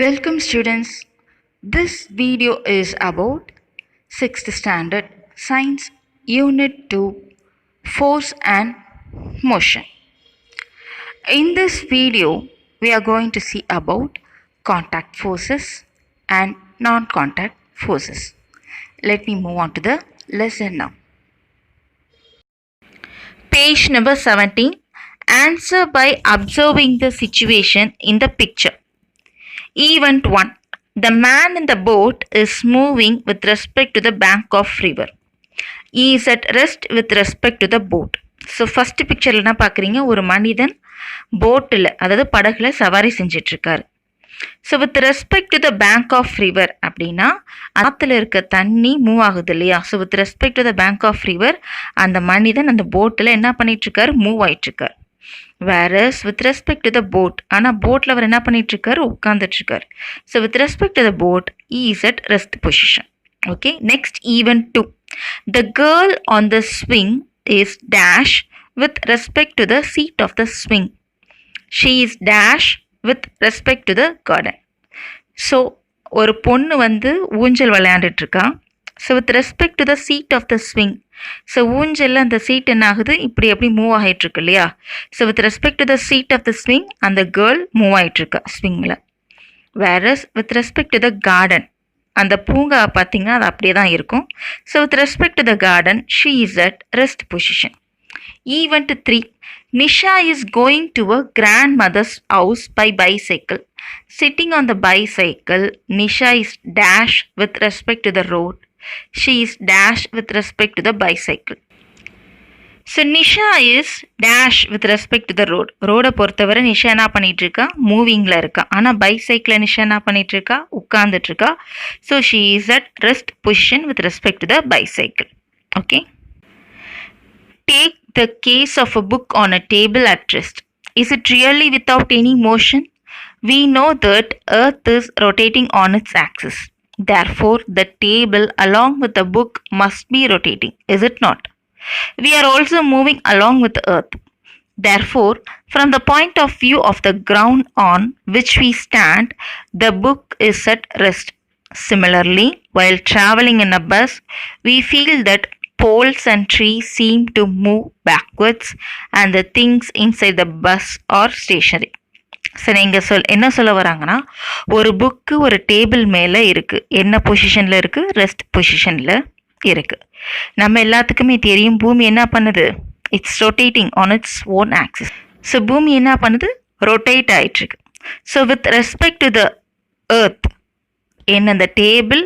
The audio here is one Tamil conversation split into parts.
Welcome students. This video is about 6th standard science unit 2 force and motion. In this video we are going to see about contact forces and non-contact forces. Let me move on to the lesson now. Page number 17. Answer by observing the situation in the picture. Event 1. The man in the boat is moving with respect to the bank of river. He is at rest with respect to the boat. So first பிக்சரில் என்ன பார்க்குறீங்க, ஒரு மனிதன் போட்டில் அதாவது படகுல சவாரி செஞ்சிட்ருக்காரு. So with respect to the bank of river அப்படின்னா ஆற்றுல இருக்க தண்ணி மூவ் ஆகுது இல்லையா. So with respect to the bank of river அந்த மனிதன் அந்த போட்டில் என்ன பண்ணிகிட்ருக்காரு, மூவ் ஆகிட்டுருக்கார். whereas with respect to the boat ஆனால் போட்டில் அவர் என்ன பண்ணிகிட்ருக்காரு, உட்காந்துட்ருக்கார். So with respect to the boat he is at rest position. Okay, next event 2. The girl on the swing is dash with respect to the seat of the swing. She is dash with respect to the garden. So ஒரு பொண்ணு வந்து ஊஞ்சல் விளையாண்டுட்ருக்கா. So with respect to the seat of the swing. So ஊஞ்சலில் அந்த சீட் என்ன ஆகுது, இப்படி எப்படி மூவ் ஆகிட்டுருக்கு இல்லையா. So with respect to the seat of the swing அந்த கேர்ள் மூவ் ஆகிட்டுருக்கா ஸ்விங்கில். Whereas with respect to the garden அந்த பூங்கா பார்த்திங்கன்னா அது அப்படியே தான் இருக்கும். So with respect to the garden she is at rest position. Event 3. Nisha is going to her grandmother's house by bicycle. Sitting on the bicycle, Nisha is dash with respect to the road. She is dash with respect to the bicycle. So Nisha is dash with respect to the road. ரோடை பொறுத்தவரை நிஷா என்ன பண்ணிகிட்ருக்கா, மூவிங்கில் இருக்கா. ஆனால் பைசைக்கிளில் நிஷா என்ன பண்ணிகிட்ருக்கா, உட்காந்துட்ருக்கா. So she is at rest position with respect to the bicycle. Okay. Take the case of a book on a table at rest. Is it really without any motion? We know that Earth is rotating on its axis. Therefore, the table along with the book must be rotating, is it not? We are also moving along with the Earth. Therefore, from the point of view of the ground on which we stand, the book is at rest. Similarly, while traveling in a bus, we feel that poles and trees seem to move backwards and the things inside the bus are stationary. சரி, இங்கே என்ன சொல்ல வராங்கன்னா, ஒரு புக்கு ஒரு டேபிள் மேலே இருக்குது. என்ன பொசிஷனில் இருக்குது, ரெஸ்ட் பொசிஷனில் இருக்குது. நம்ம எல்லாத்துக்குமே தெரியும் பூமி என்ன பண்ணுது, it's rotating on its own axis. So பூமி என்ன பண்ணுது, ரொட்டேட் ஆகிட்டுருக்கு. So with respect to the earth என்ன அந்த டேபிள்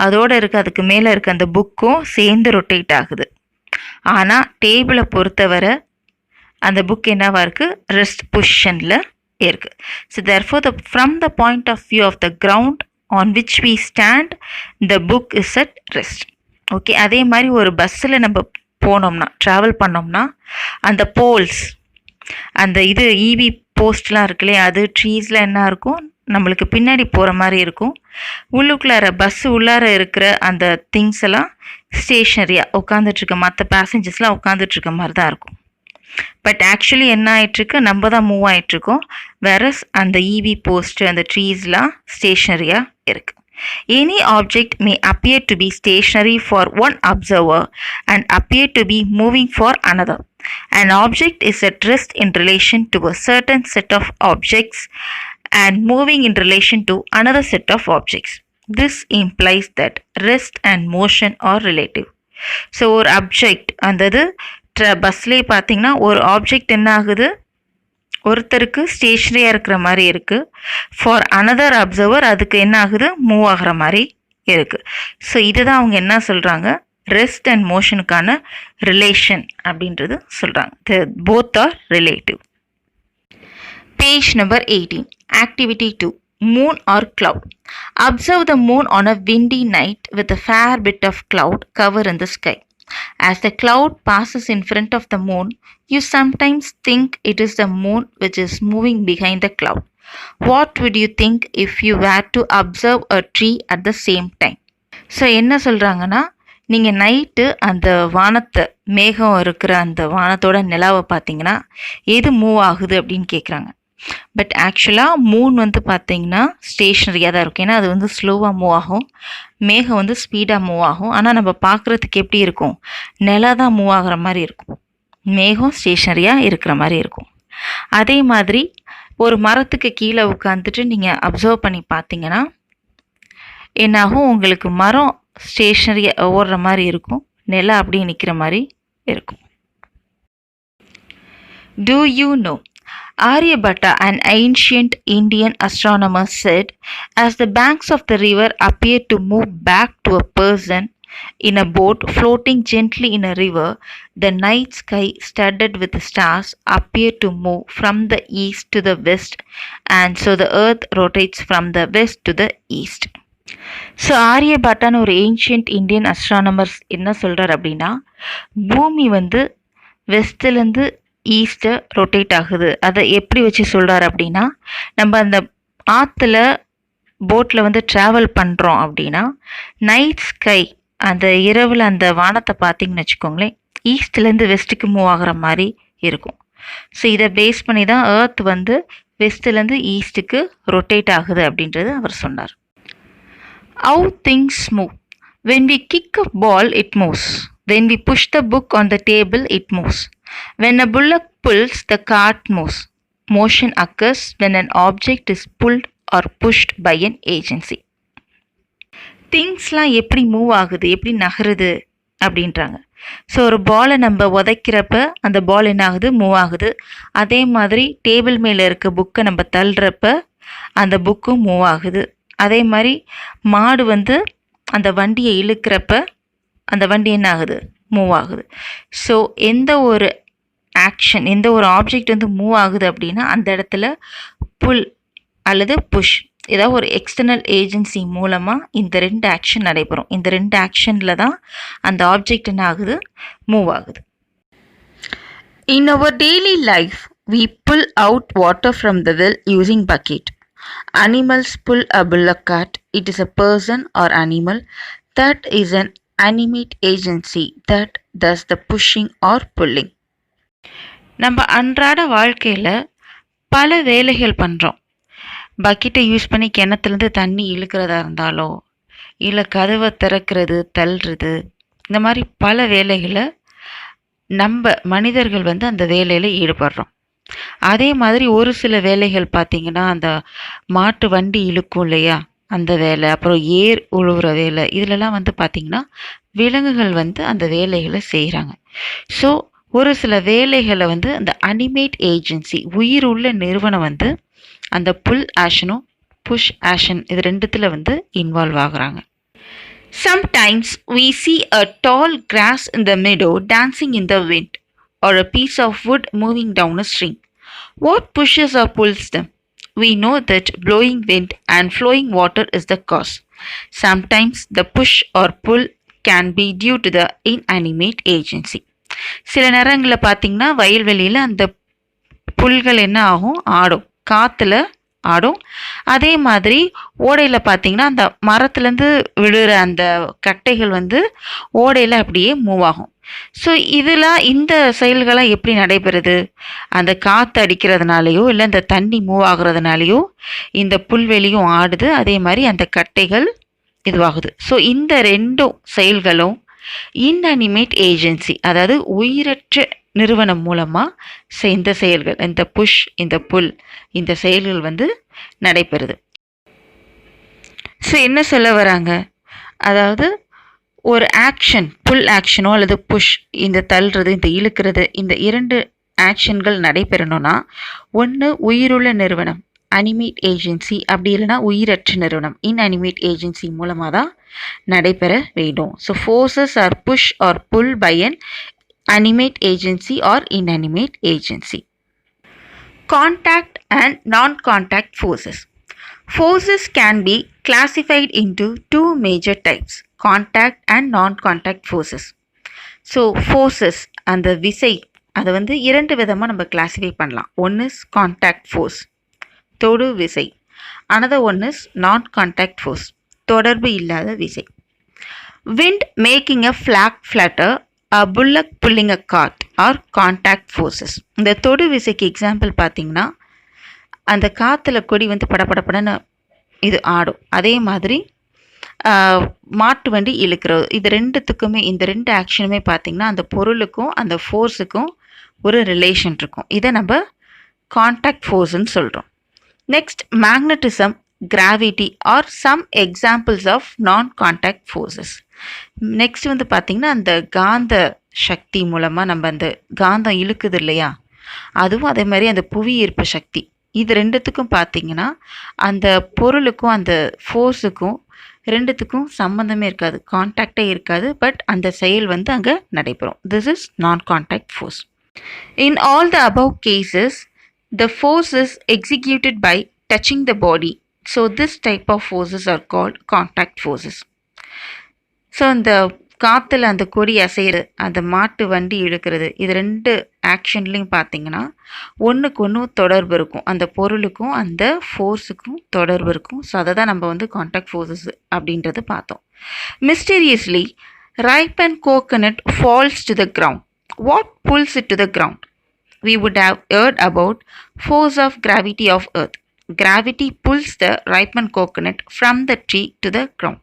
அதோடு இருக்க அதுக்கு மேலே இருக்க அந்த புக்கும் சேர்ந்து ரொட்டேட் ஆகுது. ஆனால் டேபிளை பொறுத்தவரை அந்த புக் என்னவா இருக்குது, ரெஸ்ட் பொசிஷனில் இருக்குது. So therefore from the point of view of the ground on which we stand the book is at rest. Okay, அதே மாதிரி ஒரு பஸ்ஸில் நம்ம போனோம்னா ட்ராவல் பண்ணோம்னா அந்த போல்ஸ் அந்த இது இவி போஸ்ட்லாம் இருக்குல்லையே, அது ட்ரீஸில் என்ன இருக்கும், நம்மளுக்கு பின்னாடி போகிற மாதிரி இருக்கும். உள்ளுக்குள்ளார பஸ்ஸு உள்ளார இருக்கிற அந்த திங்ஸ் எல்லாம் ஸ்டேஷ்னரியாக உட்காந்துட்ருக்க, மற்ற பேசஞ்சர்ஸ்லாம் உட்காந்துட்ருக்க மாதிரி தான் இருக்கும். பட் ஆக்சுவலி என்ன ஆகிட்டுருக்கு, நம்ம தான் மூவ் ஆகிட்ருக்கோம். வேறஸ் அந்த இவி போஸ்ட்டு அந்த ட்ரீஸ்லாம் ஸ்டேஷ்னரியாக இருக்குது. Any object may appear to be stationary for one observer and appear to be moving for another. An object is at rest in relation to a certain set of objects and moving in relation to another set of objects. This implies that rest and motion are relative. So ஒரு ஆப்ஜெக்ட் அந்த பஸ்லேயே பார்த்தீங்கன்னா ஒரு ஆப்ஜெக்ட் என்ன ஆகுது, ஒருத்தருக்கு ஸ்டேஷ்னரியாக இருக்கிற மாதிரி இருக்குது. ஃபார் அனதர் அப்சர்வர் அதுக்கு என்ன ஆகுது, மூவ் ஆகிற மாதிரி இருக்குது. ஸோ இதுதான் அவங்க என்ன சொல்கிறாங்க, ரெஸ்ட் அண்ட் மோஷனுக்கான ரிலேஷன் அப்படின்றது சொல்கிறாங்க. Both are relative. Page number 18. Activity 2. Moon or cloud. Observe the moon on a windy night with a fair bit of cloud cover in the sky. As the cloud passes in front of the moon, you sometimes think it is the moon which is moving behind the cloud. What would you think if you were to observe a tree at the same time? So என்ன சொல்கிறாங்கன்னா, நீங்கள் நைட்டு அந்த வானத்தை மேகம் இருக்கிற அந்த வானத்தோட நிலாவை பார்த்தீங்கன்னா எது மூவ் ஆகுது அப்படின்னு கேட்குறாங்க. பட் ஆக்சுவலாக மூன் வந்து பார்த்திங்கன்னா ஸ்டேஷ்னரியாக தான் இருக்கும். ஏன்னா அது வந்து ஸ்லோவாக மூவ் ஆகும், மேகம் வந்து ஸ்பீடாக மூவ் ஆகும். ஆனால் நம்ம பார்க்குறதுக்கு எப்படி இருக்கும், நிலா தான் மூவ் ஆகிற மாதிரி இருக்கும், மேகம் ஸ்டேஷ்னரியாக இருக்கிற மாதிரி இருக்கும். அதே மாதிரி ஒரு மரத்துக்கு கீழே உட்காந்துட்டு நீங்கள் அப்சர்வ் பண்ணி பார்த்தீங்கன்னா என்னாகும், உங்களுக்கு மரம் ஸ்டேஷ்னரியாக ஓடுற மாதிரி இருக்கும், நிலா அப்படியே நிற்கிற மாதிரி இருக்கும். Do you know? Aryabhatta, an ancient Indian astronomer, said, as the banks of the river appeared to move back to a person in a boat floating gently in a river, the night sky studded with stars appeared to move from the east to the west, and so the earth rotates from the west to the east. So ஆரியபட்டான்னு ஒரு ஏன்ஷியன்ட் இந்தியன் அஸ்ட்ரானமர்ஸ் என்ன சொல்கிறார் அப்படின்னா, பூமி வந்து வெஸ்ட்லேருந்து ஈஸ்ட்டை ரொட்டேட் ஆகுது. அதை எப்படி வச்சு சொல்கிறார் அப்படின்னா, நம்ம அந்த ஆற்றுல போட்டில் வந்து ட்ராவல் பண்ணுறோம் அப்படின்னா நைட் ஸ்கை, அந்த இரவில் அந்த வானத்தை பார்த்திங்கன்னு வச்சுக்கோங்களேன், ஈஸ்ட்லேருந்து வெஸ்ட்டுக்கு மூவ் ஆகிற மாதிரி இருக்கும். ஸோ இதை பேஸ் பண்ணி தான் ஏர்த் வந்து வெஸ்ட்லேருந்து ஈஸ்ட்டுக்கு ரொட்டேட் ஆகுது அப்படின்றது அவர் சொன்னார். How things move. When we kick a ball, it moves. When we push the book on the table, it moves. When a bullock pulls, the cart moves. Motion occurs when an object is pulled or pushed by an agency. திங்ஸ்லாம் எப்படி மூவ் ஆகுது, எப்படி நகருது அப்படின்றாங்க. ஸோ ஒரு பாலை நம்ம உதைக்கிறப்ப அந்த பால் என்ன ஆகுது, மூவ் ஆகுது. அதே மாதிரி டேபிள் மேலே இருக்க புக்கை நம்ம தள்ளுறப்ப அந்த புக்கும் மூவ் ஆகுது. அதே மாதிரி மாடு வந்து அந்த வண்டியை இழுக்கிறப்ப அந்த வண்டி என்ன ஆகுது, மூவ் ஆகுது. ஸோ எந்த ஒரு ஆக்ஷன், எந்த ஒரு ஆப்ஜெக்ட் வந்து மூவ் ஆகுது அப்படின்னா அந்த இடத்துல புல் அல்லது புஷ், ஏதாவது ஒரு எக்ஸ்டர்னல் ஏஜென்சி மூலமாக இந்த ரெண்டு ஆக்ஷன் நடைபெறும். இந்த ரெண்டு ஆக்ஷனில் தான் அந்த ஆப்ஜெக்ட் என்ன ஆகுது, மூவ் ஆகுது. In our daily life, we pull out water from the well using bucket. Animals pull a bullock cart. It is a person or animal that is an animate agency that does the pushing or pulling. நம்ம அன்றாட வாழ்க்கையில் பல வேலைகள் பண்ணுறோம். பக்கெட்டை யூஸ் பண்ணி கிணத்துலேருந்து தண்ணி இழுக்கிறதா இருந்தாலோ, இல்லை கதவை திறக்கிறது, தள்ளுறது, இந்த மாதிரி பல வேலைகளை நம்ம மனிதர்கள் வந்து அந்த வேலையில் ஈடுபடுறோம். அதே மாதிரி ஒரு சில வேலைகள் பார்த்திங்கன்னா, அந்த மாட்டு வண்டி இழுக்கும் இல்லையா, அந்த வேலை, அப்புறம் ஏர் உழுவுற வேலை, இதிலெல்லாம் வந்து பார்த்திங்கன்னா விலங்குகள் வந்து அந்த வேலைகளை செய்கிறாங்க. ஸோ ஒரு சில வேலைகளை வந்து அந்த அனிமேட் ஏஜென்சி, உயிர் உள்ள நிறுவனம் வந்து அந்த புல் ஆஷனும் புஷ் ஆஷன் இது ரெண்டுத்தில் வந்து இன்வால்வ் ஆகுறாங்க. Sometimes we see a tall grass in the meadow dancing in the wind, or a piece of wood moving down a stream. What pushes or pulls them? We know that blowing wind and flowing water is the cause. Sometimes the push or pull can be due to the inanimate agency. சில நேரங்களில் பார்த்திங்கன்னா வயல்வெளியில் அந்த புல்கள் என்ன ஆகும், ஆடும், காற்றுல ஆடும். அதே மாதிரி ஓடையில் பார்த்திங்கன்னா அந்த மரத்துலேருந்து விழுற அந்த கட்டைகள் வந்து ஓடையில் அப்படியே மூவ் ஆகும். ஸோ இதெல்லாம் இந்த செயல்களாக எப்படி நடைபெறுது, அந்த காற்று அடிக்கிறதுனாலையோ இல்லை அந்த தண்ணி மூவ் ஆகுறதுனாலையோ இந்த புல்வெளியும் ஆடுது, அதே மாதிரி அந்த கட்டைகள் இதுவாகுது. ஸோ இந்த ரெண்டும் செயல்களும் இன்அனிமேட் ஏஜென்சி, அதாவது உயிரற்ற நிறுவனம் மூலமாக இந்த செயல்கள், இந்த புஷ், இந்த புல், இந்த செயல்கள் வந்து நடைபெறுது. ஸோ என்ன சொல்ல வராங்க, அதாவது ஒரு ஆக்ஷன், புல் ஆக்ஷனோ அல்லது புஷ், இந்த தள்ளுறது, இந்த இழுக்கிறது, இந்த இரண்டு ஆக்ஷன்கள் நடைபெறணும்னா ஒன்று உயிருள்ள நிறுவனம் அனிமேட் ஏஜென்சி, அப்படி இல்லைனா உயிரற்ற நிறுவனம் இன்அனிமேட் ஏஜென்சி மூலமாக தான் நடைபெற வேண்டும். So forces are push or pull by an animate agency or inanimate agency. Contact and non-contact forces. Forces can be classified into two major types, contact and non-contact forces. So forces, அந்த விசை, அதை வந்து இரண்டு விதமாக நம்ம கிளாஸிஃபை பண்ணலாம். ஒன் இஸ் கான்டாக்ட் ஃபோர்ஸ், தொடு விசை. another one is non-contact force, தொடர்பு இல்லாத விசை. Wind making a flag flutter, a bullock pulling a cart are contact forces. இந்த தொடு விசைக்கு எக்ஸாம்பிள் பார்த்தீங்கன்னா அந்த காற்றுல கொடி வந்து படபடப்படன்னு இது ஆடும். அதே மாதிரி மாட்டு வண்டி இழுக்கிறது, இது ரெண்டுத்துக்குமே, இந்த ரெண்டு ஆக்ஷனுமே பார்த்திங்கன்னா அந்த பொருளுக்கும் அந்த ஃபோர்ஸுக்கும் ஒரு ரிலேஷன் இருக்கும். இதை நம்ம கான்டாக்ட் ஃபோர்ஸ்ன்னு சொல்கிறோம். Next, magnetism, gravity are some examples of non contact forces. Next வந்து பார்த்திங்கன்னா அந்த காந்த சக்தி மூலமாக நம்ம அந்த காந்தம் இழுக்குது இல்லையா, அதுவும் அதே மாதிரி அந்த புவி ஈர்ப்பு சக்தி, இது ரெண்டுத்துக்கும் பார்த்திங்கன்னா அந்த பொருளுக்கும் அந்த ஃபோர்ஸுக்கும் ரெண்டுத்துக்கும் சம்மந்தமே இருக்காது, கான்டாக்டே இருக்காது. பட் அந்த செயல் வந்து அங்கே நடைபெறும். திஸ் இஸ் நான் contact force. In all the above cases the force is executed by touching the body. So this type of forces are called contact forces. So அந்த காற்றுல அந்த கொடி அசைகிறது, அந்த மாட்டு வண்டி இழுக்கிறது, இது ரெண்டு ஆக்ஷன்லேயும் பார்த்தீங்கன்னா ஒன்றுக்கு ஒன்று தொடர்பு இருக்கும், அந்த பொருளுக்கும் அந்த ஃபோர்ஸுக்கும் தொடர்பு இருக்கும். ஸோ அதை தான் நம்ம வந்து கான்டாக்ட் ஃபோர்ஸஸ் அப்படின்றது பார்த்தோம். மிஸ்டீரியஸ்லி ripened coconut falls to the ground. What pulls it to the ground? We would have heard about force of gravity of earth. Gravity pulls the ripened coconut from the tree to the ground.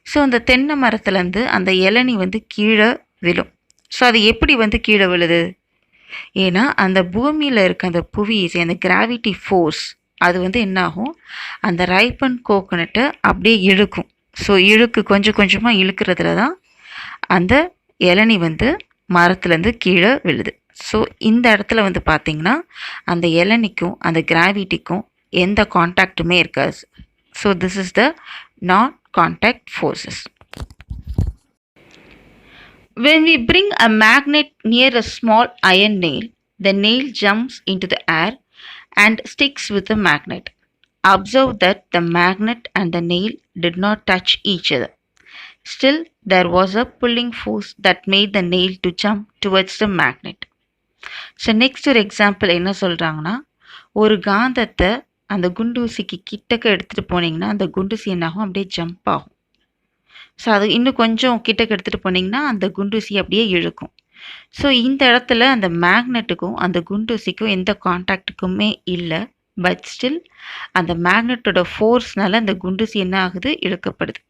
So அந்த தென்னை மரத்துலேருந்து அந்த இளநி வந்து கீழே விழும். ஸோ அது எப்படி வந்து கீழே விழுது? ஏன்னா அந்த பூமியில் இருக்க அந்த புவியீசை, அந்த கிராவிட்டி ஃபோர்ஸ், அது வந்து என்னாகும், அந்த ரைப்பன் கோகோனட்டை அப்படியே இழுக்கும். ஸோ கொஞ்சம் கொஞ்சமாக இழுக்கிறதுல தான் அந்த இளநி வந்து மரத்துலேருந்து கீழே விழுது. ஸோ இந்த இடத்துல வந்து பார்த்திங்கன்னா அந்த இளநிக்கும் அந்த கிராவிட்டிக்கும் எந்த கான்டாக்டுமே இருக்காது. ஸோ திஸ் இஸ் த நான் contact forces. When we bring a magnet near a small iron nail, the nail jumps into the air and sticks with the magnet. Observe that the magnet and the nail did not touch each other. Still, there was a pulling force that made the nail to jump towards the magnet. So next ஒரு எக்ஸாம்பிள் என்ன சொல்கிறாங்கன்னா, ஒரு காந்தத்தை அந்த குண்டூசிக்கு கிட்டக்க எடுத்துகிட்டு போனீங்கன்னா அந்த குண்டூசி என்னாகும், அப்படியே ஜம்ப் ஆகும். ஸோ அது இன்னும் கொஞ்சம் கிட்டக்க எடுத்துகிட்டு போனீங்கன்னா அந்த குண்டூசி அப்படியே இழுக்கும். ஸோ இந்த இடத்துல அந்த மேக்னெட்டுக்கும் அந்த குண்டூசிக்கும் எந்த கான்டாக்டுக்குமே இல்லை. பட் ஸ்டில் அந்த மேக்னெட்டோட ஃபோர்ஸ்னால அந்த குண்டூசி என்ன ஆகுது, இழுக்கப்படுது.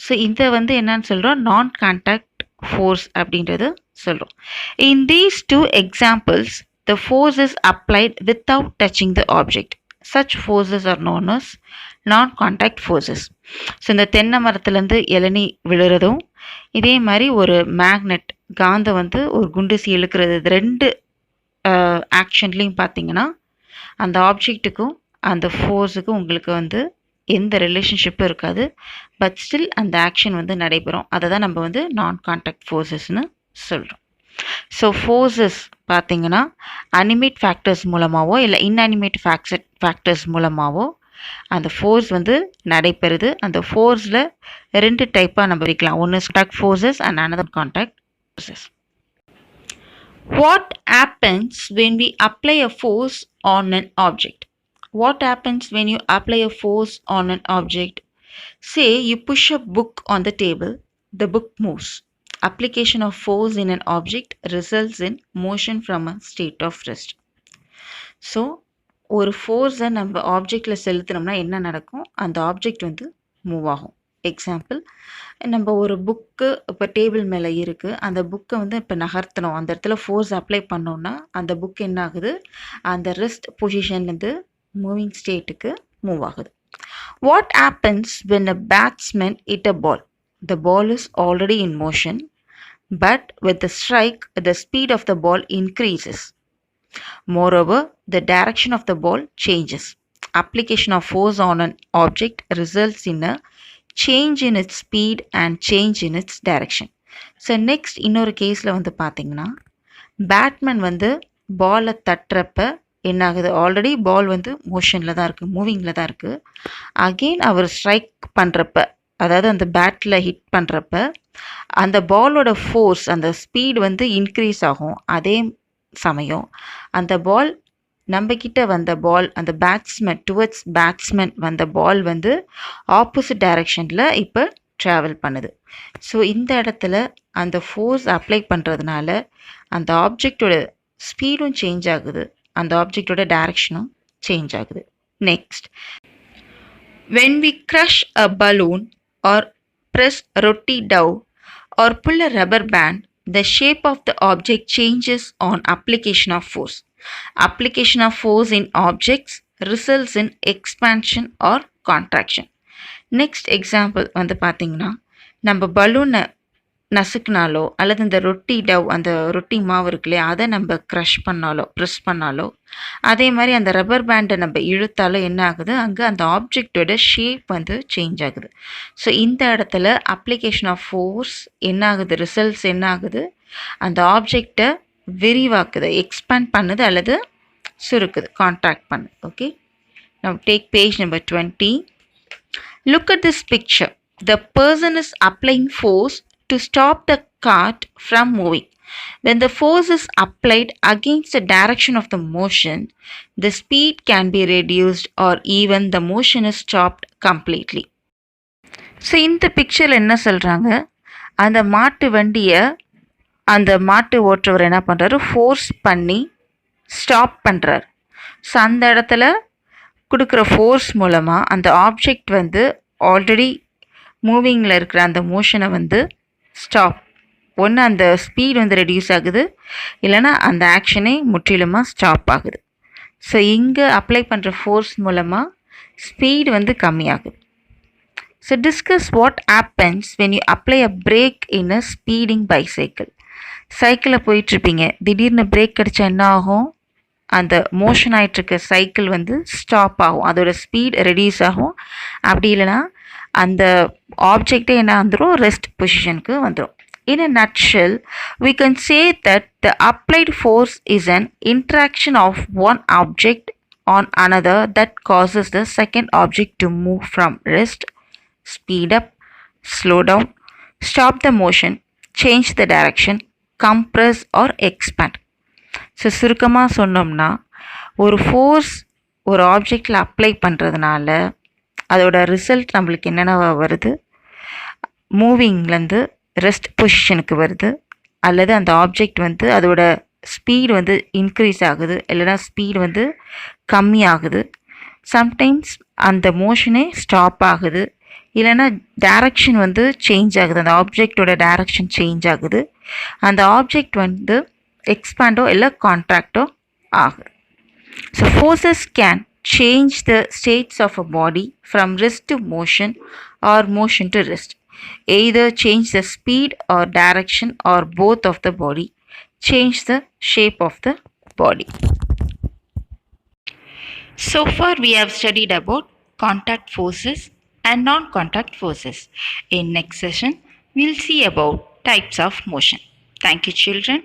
ஸோ இதை வந்து என்னன்னு சொல்கிறோம், நான் கான்டாக்ட் force அப்படின்றது சொல்கிறோம். In these two examples, the force is applied without touching the object. Such forces are known as non-contact forces. So இந்த தென்னை மரத்துலேருந்து இளநி விழுறதும், இதே மாதிரி ஒரு மேக்னெட் காந்தம் வந்து ஒரு குண்டூசி இழுக்கிறது, இது ரெண்டு ஆக்ஷன்லேயும் பார்த்தீங்கன்னா அந்த ஆப்ஜெக்ட்டுக்கும் அந்த ஃபோர்ஸுக்கும் உங்களுக்கு வந்து எந்த ரிலேஷன்ஷிப்பும் இருக்காது. பட் ஸ்டில் அந்த ஆக்ஷன் வந்து நடைபெறும். அதை தான் நம்ம வந்து நான் கான்டாக்ட் ஃபோர்ஸஸ்னு சொல்கிறோம். ஸோ ஃபோர்ஸஸ் பார்த்திங்கன்னா அனிமேட் ஃபேக்டர்ஸ் மூலமாகவோ இல்லை இன்அனிமேட் ஃபேக்டர்ஸ் மூலமாகவோ அந்த ஃபோர்ஸ் வந்து நடைபெறுது. அந்த ஃபோர்ஸில் ரெண்டு டைப்பாக நம்ம பிரிக்கலாம். ஒன்று contact forces and another contact forces. What happens when we apply a force on an object? What happens when you apply a force on an object? Say you push a book on the table, the book moves. Application of force in an object results in motion from a state of rest. So ஒரு ஃபோர்ஸை நம்ம ஆப்ஜெக்டில் செலுத்தினோம்னா என்ன நடக்கும், அந்த ஆப்ஜெக்ட் வந்து மூவ் ஆகும். எக்ஸாம்பிள், நம்ம ஒரு புக்கு இப்போ டேபிள் மேலே இருக்குது, அந்த புக்கை வந்து இப்போ நகர்த்தணும், அந்த இடத்துல ஃபோர்ஸ் அப்ளை பண்ணோன்னா அந்த புக் என்ன ஆகுது, அந்த ரெஸ்ட் பொசிஷன்லேருந்து மூவிங் ஸ்டேட்டுக்கு மூவ் ஆகுது. What happens when a batsman hit a ball? The ball is already in motion, but with the strike, the speed of the ball increases. Moreover, the direction of the ball changes. Application of force on an object results in a change in its speed and change in its direction. So next இன்னொரு கேஸில் வந்து பார்த்தீங்கன்னா, பேட்மேன் வந்து பாலை தட்டுறப்ப என்ன ஆகுது, ஆல்ரெடி பால் வந்து மோஷனில் தான் இருக்குது, மூவிங்கில் தான் இருக்குது. அகெயின் அவர் ஸ்ட்ரைக் பண்ணுறப்ப, அதாவது அந்த பேட்டில் ஹிட் பண்ணுறப்ப அந்த பாலோட ஃபோர்ஸ், அந்த ஸ்பீடு வந்து இன்க்ரீஸ் ஆகும். அதே சமயம் அந்த பால் நம்மக்கிட்ட வந்த பால், அந்த பேட்ஸ்மேன் டுவர்ட்ஸ் பேட்ஸ்மேன் வந்த பால் வந்து ஆப்போசிட் டைரக்ஷனில் இப்போ ட்ராவல் பண்ணுது. ஸோ இந்த இடத்துல அந்த ஃபோர்ஸ் அப்ளை பண்ணுறதுனால அந்த ஆப்ஜெக்டோட ஸ்பீடும் சேஞ்ச் ஆகுது, அந்த ஆப்ஜெக்டோட டைரக்ஷனும் சேஞ்ச் ஆகுது. Next, when we crush a balloon or press roti dough or pull a rubber band, the shape of the object changes on application of force. Application of force in objects results in expansion or contraction. Next example வந்து பார்த்தீங்கன்னா, நம்ம பலூனை நசுக்குனாலோ அல்லது இந்த ரொட்டி டவ் அந்த ரொட்டி மாவு இருக்கு இல்லையா, அதை நம்ம க்ரஷ் பண்ணாலோ ப்ரெஸ் பண்ணாலோ, அதே மாதிரி அந்த ரப்பர் பேண்டை நம்ம இழுத்தாலோ என்ன ஆகுது, அங்கே அந்த ஆப்ஜெக்டோட ஷேப் வந்து சேஞ்ச் ஆகுது. ஸோ இந்த இடத்துல அப்ளிகேஷன் ஆஃப் ஃபோர்ஸ் என்ன ஆகுது, ரிசல்ட்ஸ் என்ன ஆகுது, அந்த ஆப்ஜெக்டை விரிவாக்குது, எக்ஸ்பேண்ட் பண்ணுது அல்லது சுருக்குது, கான்ட்ராக்ட் பண்ணுது. Okay, now take page number 20. Look at this picture. The person is applying force to stop the cart from moving. When the force is applied against the direction of the motion, the speed can be reduced or even the motion is stopped completely. So இந்த பிக்சரில் என்ன சொல்கிறாங்க, அந்த மாட்டு வண்டியை அந்த மாட்டு ஓட்டுறவர் என்ன பண்ணுறாரு, ஃபோர்ஸ் பண்ணி ஸ்டாப் பண்ணுறாரு. ஸோ அந்த இடத்துல கொடுக்குற ஃபோர்ஸ் மூலமாக அந்த ஆப்ஜெக்ட் வந்து ஆல்ரெடி மூவிங்கில் இருக்கிற அந்த மோஷனை வந்து ஸ்டாப், ஒன்று அந்த ஸ்பீட் வந்து ரெடியூஸ் ஆகுது, இல்லைனா அந்த ஆக்ஷனே முற்றிலுமாக ஸ்டாப் ஆகுது. ஸோ இங்கே அப்ளை பண்ணுற ஃபோர்ஸ் மூலமாக ஸ்பீடு வந்து கம்மியாகுது. So discuss what happens when you apply a break in a speeding bicycle. சைக்கிளில் போயிட்டுருப்பீங்க, திடீர்னு பிரேக் அடித்தா என்ன ஆகும், அந்த மோஷன் ஆகிட்டுருக்க சைக்கிள் வந்து ஸ்டாப் ஆகும், அதோட ஸ்பீட் ரெடியூஸ் ஆகும். அப்படி இல்லைனா அந்த ஆப்ஜெக்டே என்ன வந்துடும், ரெஸ்ட் பொசிஷனுக்கு வந்துடும். In a nutshell, we can say that the applied force is an interaction of one object on another that causes the second object to move from rest, speed up, slow down, stop the motion, change the direction, compress or expand. So சுருக்கமாக சொன்னோம்னா, ஒரு ஃபோர்ஸ் ஒரு ஆப்ஜெக்டில் அப்ளை பண்ணுறதுனால அதோட ரிசல்ட் நம்மளுக்கு என்னென்ன வருது, மூவிங்லேருந்து ரெஸ்ட் பொசிஷனுக்கு வருது, அல்லது அந்த ஆப்ஜெக்ட் வந்து அதோட ஸ்பீடு வந்து இன்க்ரீஸ் ஆகுது, இல்லைனா ஸ்பீடு வந்து கம்மி ஆகுது. சம்டைம்ஸ் அந்த மோஷனே ஸ்டாப் ஆகுது, இல்லைனா டைரக்ஷன் வந்து சேஞ்ச் ஆகுது, அந்த ஆப்ஜெக்டோட டைரக்ஷன் சேஞ்ச் ஆகுது, அந்த ஆப்ஜெக்ட் வந்து எக்ஸ்பேண்டோ இல்லை கான்ட்ராக்டோ ஆகுது. So forces can change the states of a body from rest to motion or motion to rest. Either change the speed or direction or both of the body. Change the shape of the body. So far we have studied about contact forces and non-contact forces. In next session we'll see about types of motion. Thank you children.